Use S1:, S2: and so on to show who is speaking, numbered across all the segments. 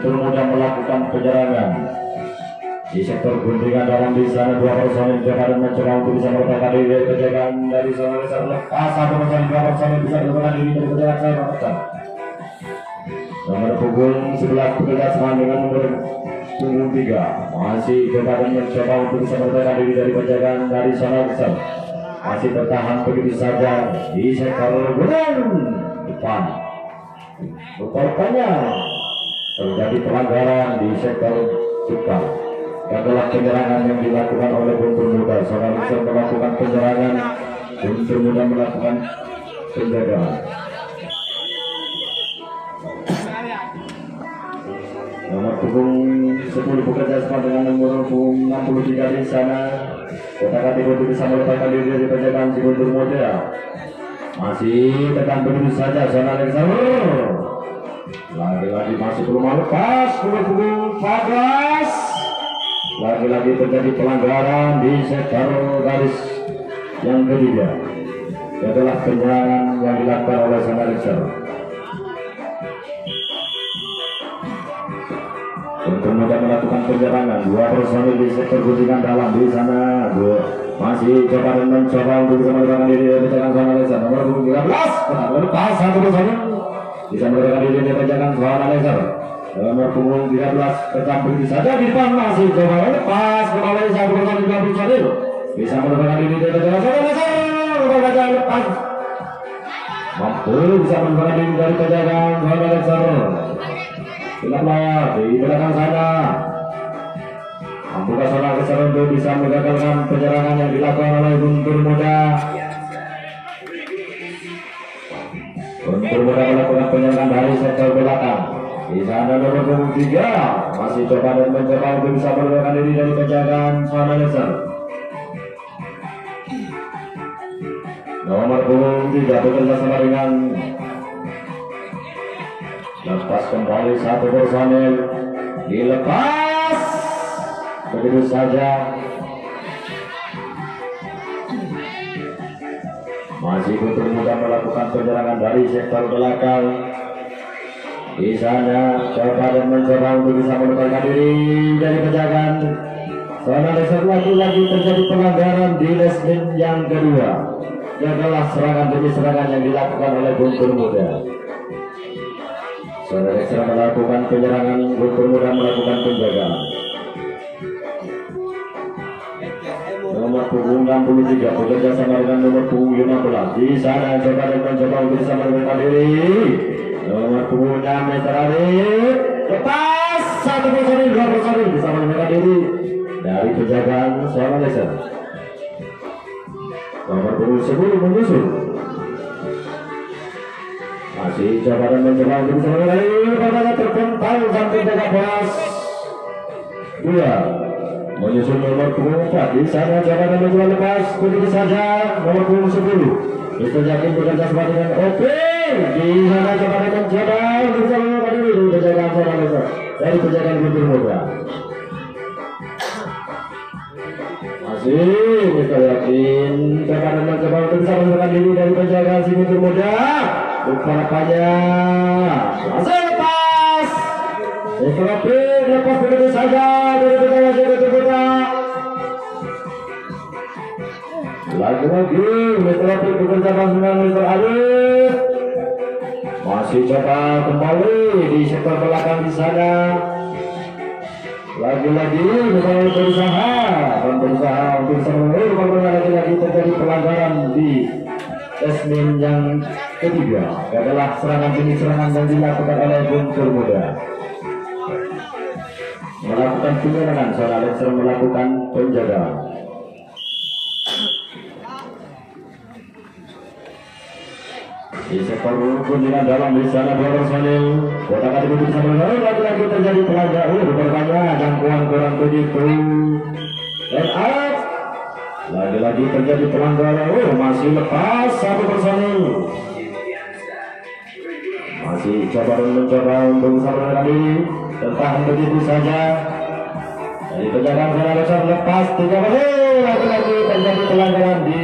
S1: Guntur Muda melakukan penyerangan di sektor guntingan dalam. Di sana dua personil jaga dan mencoba untuk bisa meredakan diri dari penjagaan dari zona besar. Lepas satu personil, dua personil bisa meredakan diri dari penjagaan saya pecah. Nomor punggung 11 bekerja sama dengan nomor punggung 3 masih jaga dan mencoba untuk bisa meredakan diri dari penjagaan dari zona besar. Masih bertahan begitu saja di sektor gunung depan. Rupanya terjadi pelanggaran di sektor depan. Adalah penyerangan yang dilakukan oleh Guntur Muda. Zona besar melakukan penyerangan, Guntur Muda melakukan penjagaan. Nomor punggung 10 bekerja sama dengan nomor punggung 63 di sana. Kota Katibu bisa melepaskan diri dari penjagaan si Guntur Muda. Masih tekan begitu saja zona besar. Lagi-lagi masih belum lepas. Punggung 14. Lagi-lagi terjadi pelanggaran di sektor garis yang ketiga. Itu adalah penyerangan yang dilakukan oleh zona besar. Untuk Muda melakukan penyerangan, dua personil di sektor guntingan dalam. Di sana masih coba dan mencoba untuk bisa meredakan diri dari penjagaan zona besar. Nomor 13 lepas satu personil bisa meredakan diri dari penjagaan zona besar. Nomor punggung 13 tetap begitu saja di depan. Masih coba lepas kembali satu personil 20 personil bisa meredakan diri dari penjagaan zona besar. Lepas mampu bisa meredakan diri dari penjagaan zona besar. Tetaplah di belakang sana. Mampukah zona besar untuk bisa menggagalkan penyerangan yang dilakukan oleh Guntur Muda? Guntur Muda melakukan penyerangan dari sektor belakang. Di sana nomor punggung 3 masih coba dan mencoba untuk bisa meredakan diri dari penjagaan zona besar. Nomor punggung 3 bekerja sama dengan lepas kembali satu personil dilepas begitu saja. Masih Guntur Muda melakukan penyerangan dari sektor belakang. Di sana coba dan mencoba untuk bisa melepaskan diri dari penjagaan zona besar. Lagi-lagi terjadi pelanggaran di lesmin yang kedua. Ini adalah serangan demi serangan yang dilakukan oleh Guntur Muda. Zona besar melakukan penyerangan, Guntur Muda melakukan penjagaan. Nomor punggung 63 bekerja sama dengan nomor punggung 15. Di sana coba dan mencoba untuk bisa melepaskan diri. Nomor punggung 6 terakhir lepas satu personil, dua personil bisa melepaskan diri dari penjagaan zona besar. Nomor punggung 10 menyusul. Masih coba dan mencoba untuk bisa melepaskan diri. Pada terpental sampai 13 2 menyusul nomor punggung 4. Di sana coba dan mencoba lepas begitu saja. Nomor punggung 10 Mr. Yakin bekerja sama dengan OP. Di sana coba dan mencoba untuk bisa melepaskan diri dari penjagaan zona besar dari penjagaan Guntur Muda. Masih Mr. Yakin coba dan mencoba untuk bisa melepaskan diri dari penjagaan si Guntur Muda. Rupanya langsung lepas. Setelah lepas begitu saja dari penjagaan si Guntur Muda. Lagi-lagi Mr. Yakin bekerja sama dengan Mr. Arif. Masih coba kembali di sektor belakang di sana. Lagi-lagi kita berusaha untuk selalu lagi-lagi terjadi pelanggaran di lesmin yang ketiga. Adalah serangan demi serangan yang dilakukan oleh Guntur Muda. Melakukan penyerangan, zona besar melakukan penjagaan. Di sektor kunjungan dalam di sana dua personil Kota Katibu bisa mengenai lagi-lagi terjadi pelanggaran. Bertanya jangkauan kurang begitu dan out. Lagi-lagi terjadi pelanggaran. Masih lepas satu personil. Masih coba dan mencoba untuk bisa menekan diri. Tertahan begitu saja. Dari penjagaan zona besar lepas 3 personil. Lagi-lagi terjadi pelanggaran di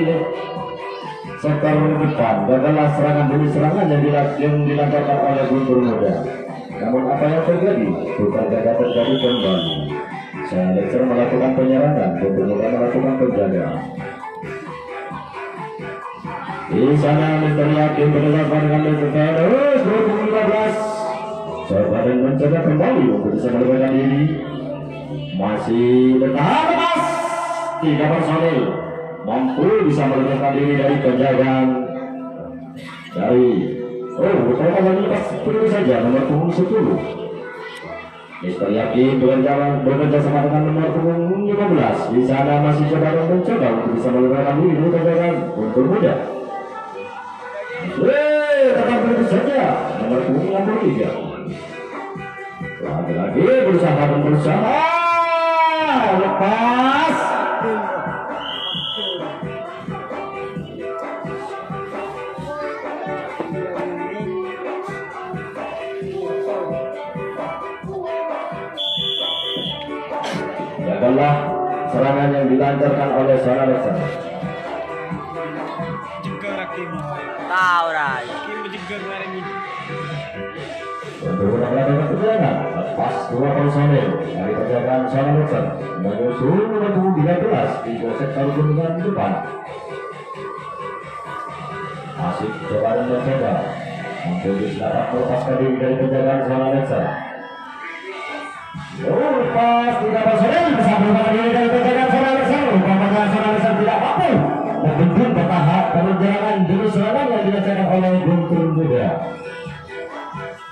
S1: sektor depan. Adalah serangan demi serangan yang dilancarkan oleh Guntur Muda. Namun apa yang terjadi? Bukan jaga terjadi kembali. Selektor melakukan penyerangan, Bumbu melakukan penjagaan. Di sana Mister Yakin berdasarkan dengan terus 2015. Coba dan mencoba kembali untuk bisa melebarkan diri. Masih bertahan lepas. 3 personil mampu bisa melebarkan diri dari penjagaan. Mereka lagi lepas dulu saja nomor punggung 10. Mister Yakin bekerja sama dengan nomor punggung 15. Di sana masih coba dan mencoba untuk bisa melebarkan diri dari penjagaan untuk muda. Tetap begitu saja nomor punggung 63. Lagi-lagi berusaha dan berusaha lepas. Jagalah serangan yang dilancarkan oleh seorang Alexa.
S2: Tahu dah.
S1: Untuk melakukan perjalanan lepas 2 personil dari penjagaan seorang Alexa menyusul nomor 13 di sektor gunungan depan. Masih coba dan mencoba untuk dapat melepaskan diri dari penjagaan seorang Alexa. Lepas 3 personil bisa melepaskan diri dari penjagaan seorang Alexa. Rupanya seorang Alexa tidak mampu membendung bertahap penjagaan jurus serangan yang dilakukan oleh Guntur Muda.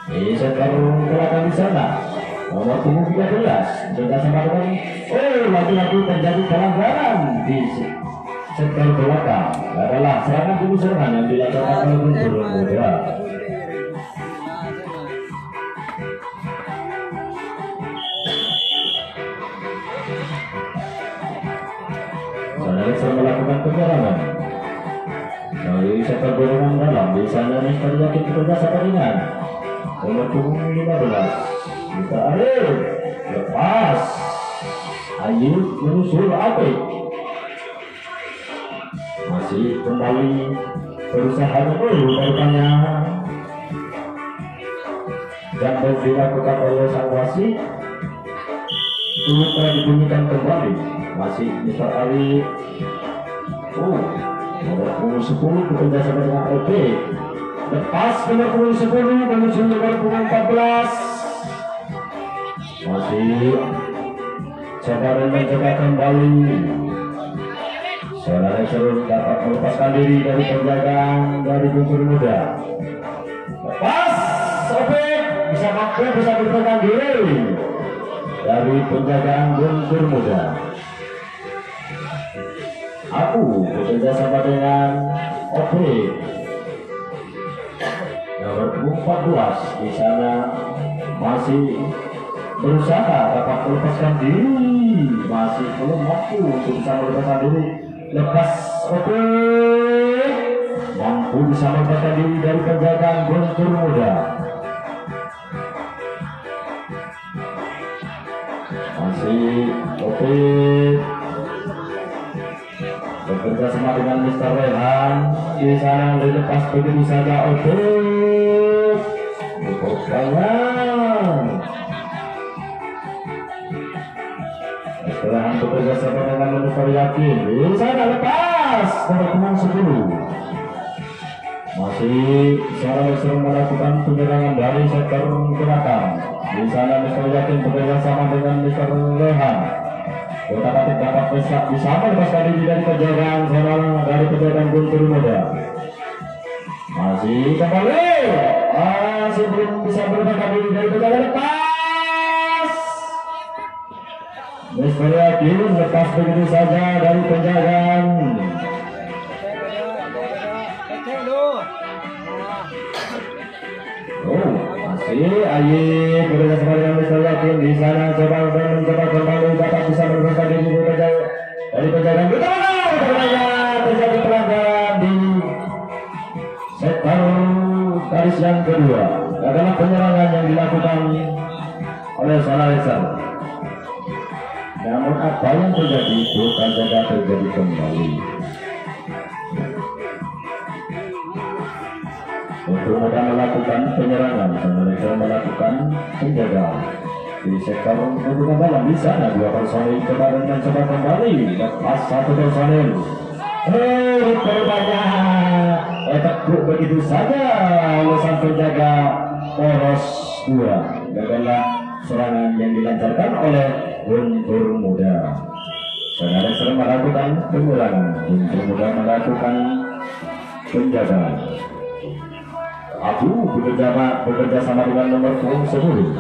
S1: Di sektor belakang di sana nomor punggung 13 sudah sama dengan lagi-lagi terjadi pelanggaran di sektor belakang adalah serangan jurus serangan yang dilakukan oleh Guntur Muda. Alexa melakukan penyerangan dari sektor dorongan dalam. Di sana Mister Yakin bekerja sama dengan nomor punggung 15. Kita Arif lepas. Ayu menyusul Apik. Masih kembali berusaha dulu rupanya. Dan dilakukan oleh sang wasit. Ini telah dibunyikan kembali. Masih Mister Ali. Nomor punggung 10 bekerja sama dengan LP. Lepas nomor punggung 10 menuju nomor punggung 14. Masih coba dan mencoba kembali. Saudara seru dapat melepaskan diri dari penjagaan dari Guntur Muda. Lepas Sopik bisa mampu bisa melepaskan diri dari penjagaan Guntur Muda. Aku bekerja sama dengan OP nomor 14. Di sana masih berusaha dapat melepaskan diri, masih belum mampu untuk bisa melepaskan diri. Lepas OP mampu bisa melepaskan diri dari penjagaan Guntur Muda. Masih OP bekerja sama dengan Mister Rehan. Di sana dilepas begitu saja untuk Rehan. Rehan bekerja sama dengan Mister Yakin. Di sana lepas nomor 10. Masih seorang sering melakukan penyerangan dari sektor belakang. Di sana Mister Yakin bekerja sama dengan Mister Rehan. Dapat bisa melepaskan diri dari penjagaan seorang dari penjagaan Guntur Muda. Masih kembali, masih belum bisa melepaskan diri dari penjagaan. Lepas Mister Yakin lepas begitu saja dari penjagaan. Masih Ayi bekerja sama dengan Mister Yakin. Di sana coba kembali dapat bisa melepaskan diri dari penjagaan. Terjadi pelanggaran di sektor garis yang kedua. Adalah penyerangan yang dilakukan oleh Alexa. Namun apa yang terjadi bukan saja terjadi kembali. Untuk muda melakukan penyerangan, mereka melakukan penjagaan di sektor hubungan dalam. Di sana dua personil kemarin mencoba kembali, lepas satu personil. Terbanyak tekuk begitu saja oleh sang penjaga poros 2. Gagallah serangan yang dilancarkan oleh Guntur Muda. Sekarang sedang melakukan pengulangan. Guntur Muda melakukan penjagaan. Abu bekerja sama dengan nomor punggung 10.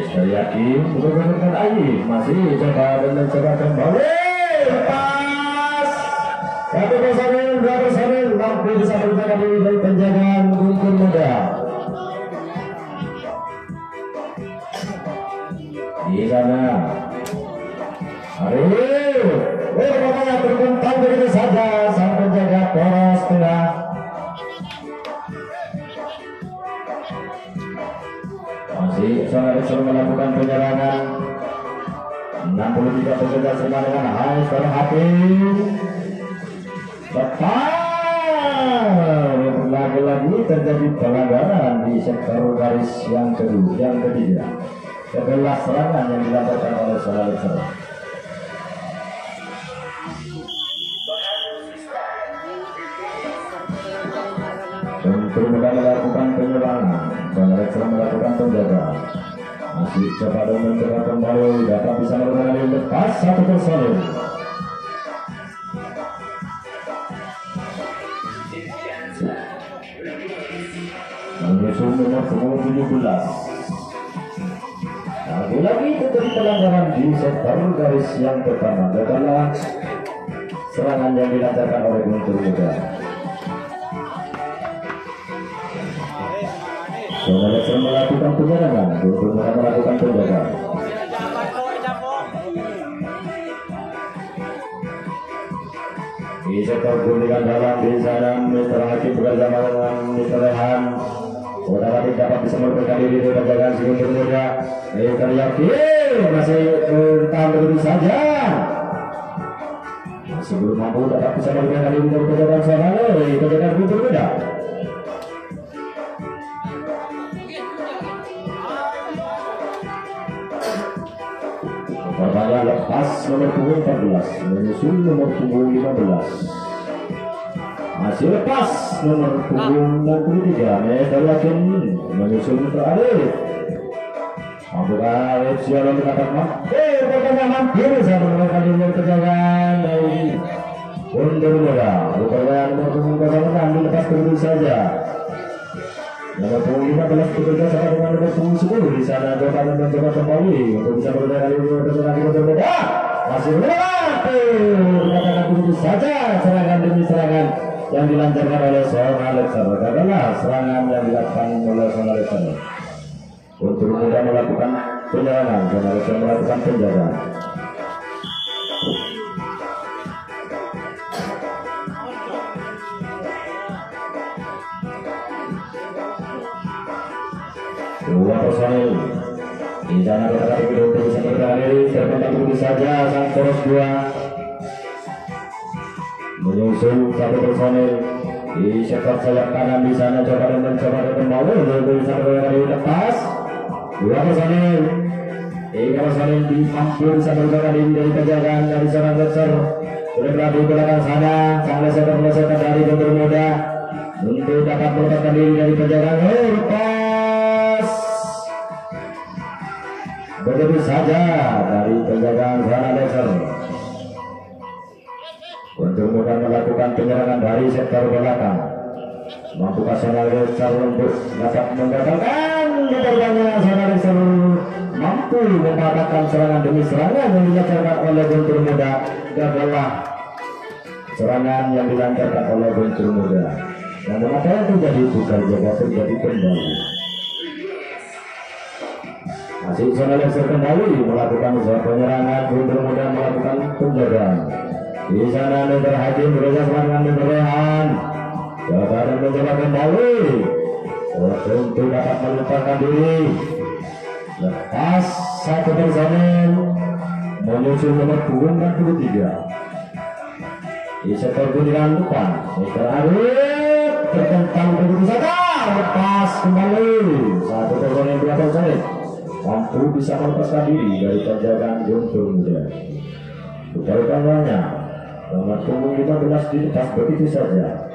S1: Saya yakin benar-benar Ayi masih coba dan mencoba kembali. Lepas satu personil, dua personil mampu bisa berjaga diri dari penjagaan Guntur Muda. Di sana bagaimana terbentang begitu saja sang penjaga poros tengah. Masih sangat melakukan penyerangan. 63 pekerja sama dengan Hais terhati. Lagi-lagi terjadi pelanggaran di sektor garis yang ketiga. Sebelah serangan yang dilakukan oleh saudara serang. Untuk melakukan penyerangan, saudara serang melakukan penjagaan. Masih coba dan mencoba kembali, dapat bisa melakukan lepas satu personil. Menyusul nomor 17. Lagi-lagi terjadi pelanggaran di sektor garis yang pertama. Adalah serangan yang dilancarkan oleh Guntur Muda. Saudara sedang melakukan penyerangan. Guntur Muda melakukan penjagaan. Di sektor guntingan dalam di sana Mr. Hakim bekerja dengan Mr. Rehan. Saudara dapat bisa memperbaiki diri dari penjagaan si Guntur Muda. Mr. Yakin masih bertahan begitu saja. Masih belum mampu dapat bisa memperbaiki diri dari penjagaan saudara. Penjagaan Guntur Muda. Pertanyaan lepas nomor punggung 14 menyusul nomor punggung 15. Masih lepas nomor punggung 63 Mr. Yakin menyusul Mr. Arif. Mampukah Arif siapa mengatakan pertanyaan hampir bisa menemukan diri penjagaan dari Guntur Muda. Pertanyaan nomor punggung 06 dilepas begitu saja. Nomor punggung 15 bekerja sama dengan nomor punggung 10. Di sana coba dan mencoba kembali untuk bisa berjalan dari Guntur Muda. Masih melewati. Dikatakan begitu saja serangan demi serangan yang dilancarkan oleh seorang Alexander. Adalah serangan yang dilakukan oleh seorang Alexander. Guntur Muda melakukan penyerangan dan Alexander melakukan penjagaan. Dua personil di sana berkata untuk bisa bergerak diri terbentak begitu saja sang poros 2 menyusul satu personil di sektor sayap kanan. Di sana coba dan mencoba kembali untuk bisa bergerak diri lepas. Dua personil, 3 personil di mampu bisa bergerak diri dari penjagaan dari seorang Leser. Bergerak di belakang sana sang Leser melesatkan dari Guntur Muda untuk dapat melepaskan diri dari penjagaan. Begitu saja dari penjagaan Zana Leser. Guntur Muda melakukan penyerangan dari sektor belakang. Mampukah Zana Leser untuk dapat menggagalkan penyerangan? Zana Leser mampu mematahkan serangan demi serangan yang dilancarkan oleh Guntur Muda. Gagallah serangan yang dilancarkan oleh Guntur Muda. Namun apa yang terjadi bukan jaga terjadi kembali. Masih Zona Leser kembali melakukan usaha penyerangan. Guntur Muda melakukan penjagaan. Di sana Mr. Hakim bekerja sama dengan Mr. Rehan. Coba dan mencoba kembali untuk dapat melepaskan diri. Lepas satu personil menyusul nomor punggung 63 di sektor guntingan depan. Mr. Arif tertentang begitu saja. lepas kembali. Satu personil dua personil mampu bisa melepaskan diri dari penjagaan Guntur Muda. Upaya-upayanya nomor punggung 15 dilepas begitu saja.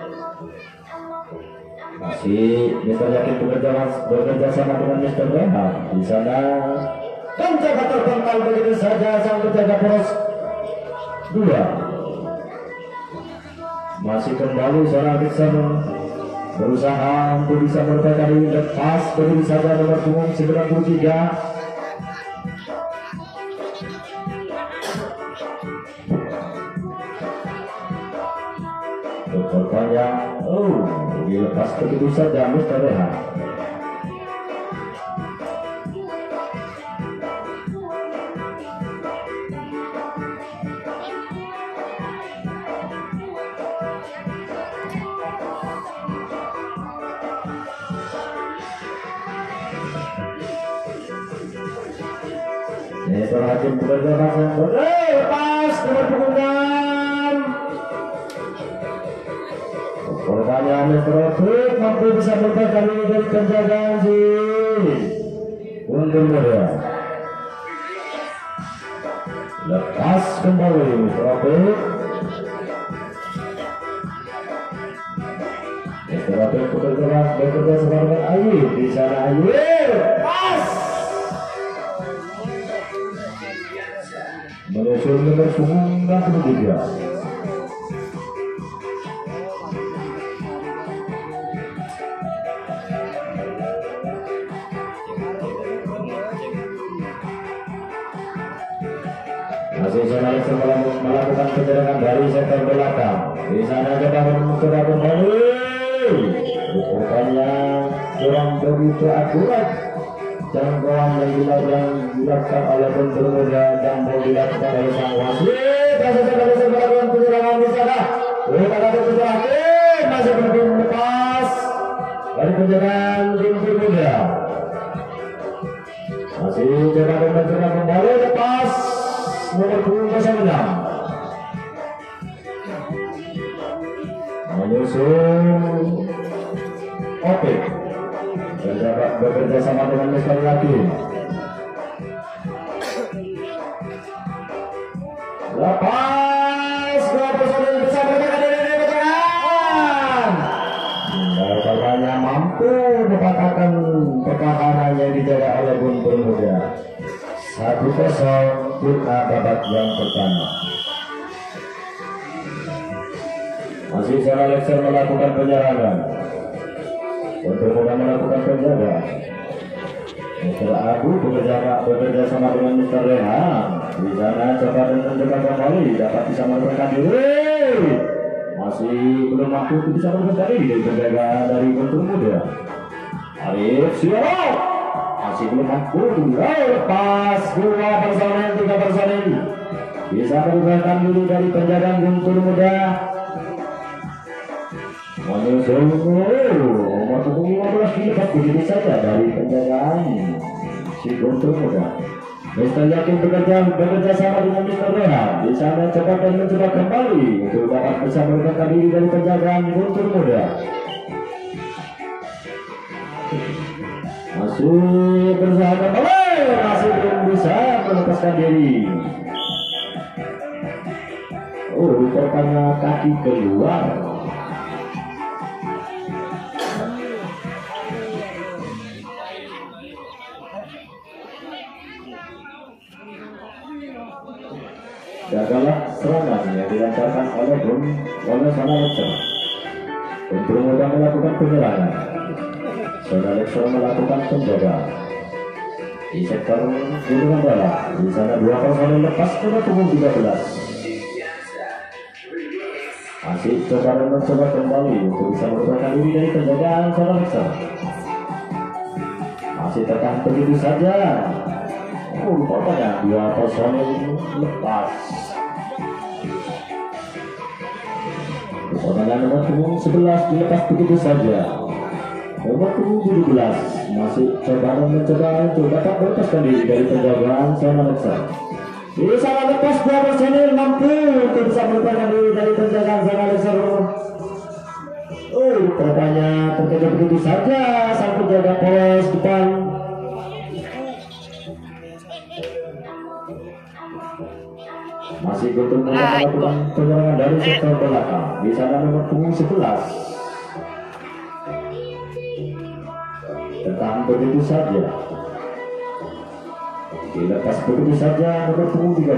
S1: Masih Mister Yakin bekerja sama dengan Mister Rehan. Di sana penjaga terpental begitu saja sang penjaga poros 2. Masih kembali seorang Dixon berusaha untuk bisa melepaskan diri. Lepas begitu saja nomor punggung 93. Perpanjang, dilepas begitu saja Mister Rehan. Mister Hakim bekerja lepas nomor punggung 6. Pertanyaan Mister Opik mampu bisa melepaskan diri dari penjagaan si Guntur Muda. Lepas kembali Mister Opik. Mister Opik bekerja sama dengan Ayu. Di sana Ayu lepas menyusul nomor punggung 63. Masih Sonalex melakukan penyerangan dari sektor belakang. Di sana coba mencoba kembali. Rupanya kurang begitu akurat. Jangkauan yang dilakukan oleh Guntur Muda dan dilakukan oleh sang wasit. Masih melakukan penyerangan di sana. Bukan ada penyerangan. Masih belum lepas dari penyerangan Guntur Muda. Masih coba mencoba kembali lepas. Nomor punggung 06 menyusul Opik bekerja sama dengan Mister Yakin. Lepas dua personil bisa bergerak dari pertahanan. Hanya mampu mempatahkan pertahanan yang dijaga oleh Guntur Muda. 1-0 kita babak yang pertama. Masih Sonalex melakukan penyerangan. Guntur Muda melakukan penjagaan. Mister Abu bekerja sama dengan Mister Rehan. Di sana coba dan mencoba kembali dapat bisa melepaskan diri. Masih belum mampu bisa melepaskan diri dari penjagaan dari Guntur Muda. Arif siap. Masih belum mampu lepas 2 personel 3 personel bisa melepaskan diri dari penjagaan Guntur Muda. Menyusul nomor punggung 15 dilepas begitu saja dari penjagaan si Guntur Muda. Mister Yakin bekerja sama dengan Mister Rehan. Di sana cepat dan mencoba kembali untuk dapat bisa melepaskan diri dari penjagaan Guntur Muda. Masih berusaha kembali, masih belum bisa melepaskan diri. Rupanya kaki keluar. Gagallah serangan yang dilancarkan oleh Sonalex. Guntur Muda melakukan penyerangan. Sonalex melakukan penjagaan di sektor gunungan dalam. Di sana 2 personil lepas pada punggung 13. Masih coba dan mencoba kembali untuk bisa melepaskan diri dari penjagaan Sonalex. Masih tertahan begitu saja. Rupanya 2 personil lepas. Pertandingan nomor punggung 11 dilepas begitu saja. Nomor punggung 17 masih coba dan mencoba untuk dapat melepaskan diri dari penjagaan Sonalex. Di sana lepas 2 personil mampu untuk bisa melepaskan diri dari penjagaan Sonalex. rupanya terjadi begitu saja sang penjaga poros depan. Masih Guntur Muda melakukan penyerangan dari sektor belakang. Di sana nomor punggung 11 tentang begitu saja dilepas begitu saja nomor punggung 13.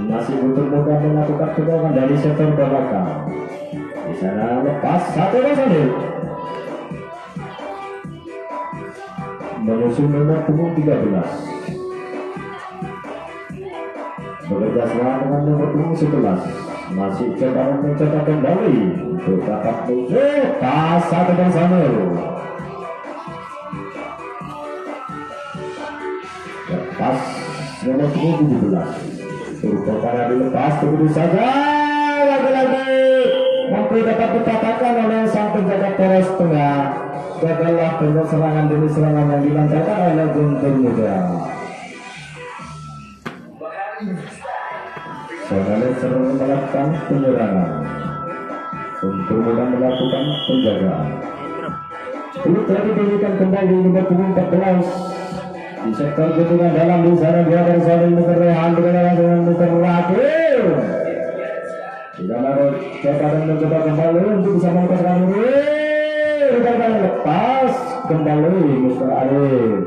S1: Masih Guntur Muda melakukan penyerangan dari sektor belakang. Di sana lepas satu Rosanil menyusul nomor punggung 13. Bekerja sama dengan nomor punggung 11. Masih coba mencoba kembali untuk dapat pas satu Rosanil. Lepas nomor punggung 17. Pada dilepas begitu saja, lagi-lagi mampu dapat dikatakan oleh sang penjaga poros tengah. Gagallah dengan serangan demi serangan yang dilancarkan oleh Guntur Muda. Sonale sering melakukan penyerangan. Guntur Muda melakukan penjagaan. Ini telah diberikan kembali nomor punggung 14. Di sektor ketungan dalam di sana dia dari saling mengerehan dengan mengerlakir. Tidak baru coba dan mencoba kembali untuk bisa melepaskan diri. Tidak lepas kembali Mr. Arif.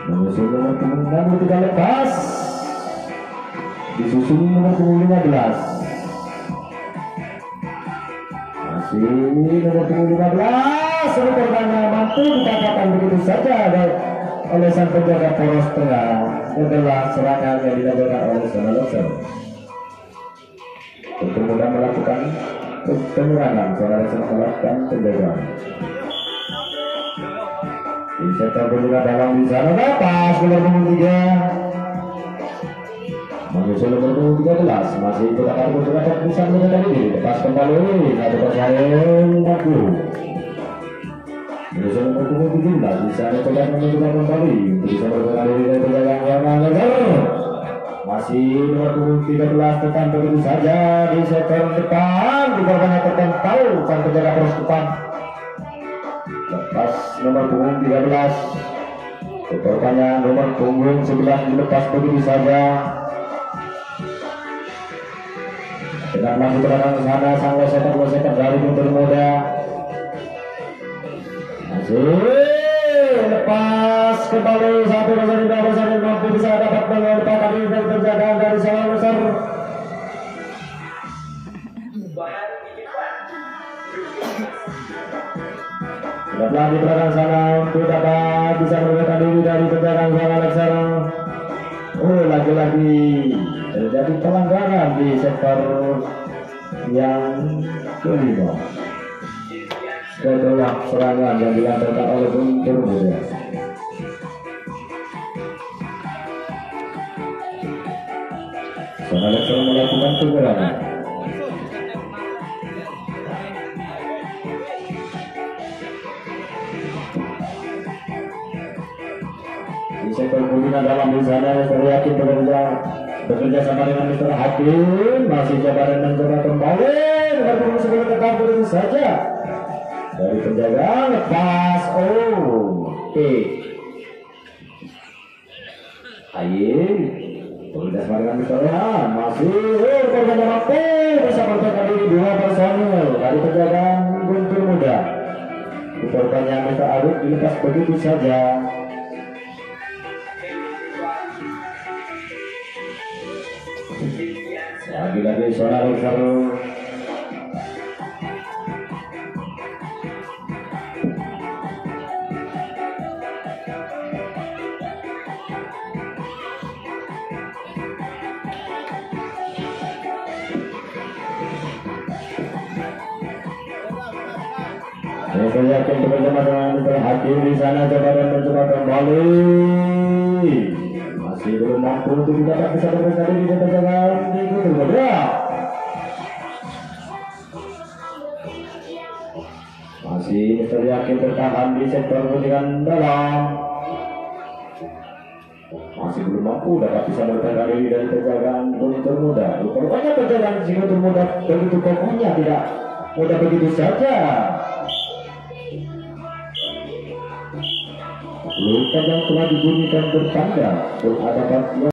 S1: Menyusul nomor punggung 6 tidak lepas. Disusul nomor punggung 15. Masih nomor punggung 15. Sebenarnya mampu dikatakan begitu saja oleh sang penjaga poros tengah. Adalah serangan yang dilakukan oleh Sonalexer. Kemudian melakukan penyerangan. Sonalexer melakukan penjagaan. Di sektor kedua dalam di sana lepas nomor punggung 3. Menyusul nomor punggung 13. Masih berdapat beberapa bisa menjaga diri. Lepas kembali satu persaingan mampu. Menyusul nomor punggung 17. Di sana coba menentukan kembali. Bisa bergerak diri dari penjagaan yang mengejar. Masih nomor punggung 13 tekan begitu saja di sektor depan. Dikorbankan tertempel sang penjaga poros depan. Lepas nomor punggung 13. Kekorbannya nomor punggung 11 dilepas begitu saja. Dengan masuk ke dalam sana sang wasekat dari Guntur Muda. Lepas kembali satu Rosanil mampu bisa dapat mengeluarkan diri dari penjagaan dari Sonalexer. Setelah di belakang sana untuk dapat bisa mengeluarkan diri dari penjagaan Sonalexer. Oh, lagi-lagi terjadi pelanggaran di sektor yang kelima. Setelah serangan yang dilancarkan oleh Guntur Muda. Sonalexer melakukan penyerangan. Di sektor kemudian dalam di sana saya yakin bekerja sama dengan Mr. Hakim. Masih coba dan mencoba kembali dengan punggung 10 tetap begitu saja. Dari penjagaan lepas. Oke. Ayo bekerja sama dengan Mr. Rehan. Masih bekerja mampu bisa berjaga diri 2 personil dari penjagaan Guntur Muda. Pertanyaan Mr. Arif dilepas begitu saja. Lagi-lagi Sonalexer. Saya yakin bersama dengan Mr. Hakim di sana coba dan mencoba kembali. Masih belum mampu untuk dapat bisa berkali di penjagaan di Guntur Muda. Masih Mr. Yakin bertahan di sektor ketinggalan dalam. masih belum mampu dapat bisa bertahan diri dari penjagaan Guntur Muda. Rupanya penjagaan si Guntur Muda begitu kokohnya, tidak mudah begitu saja. Luka yang telah dibunyikan bertanda berhadapan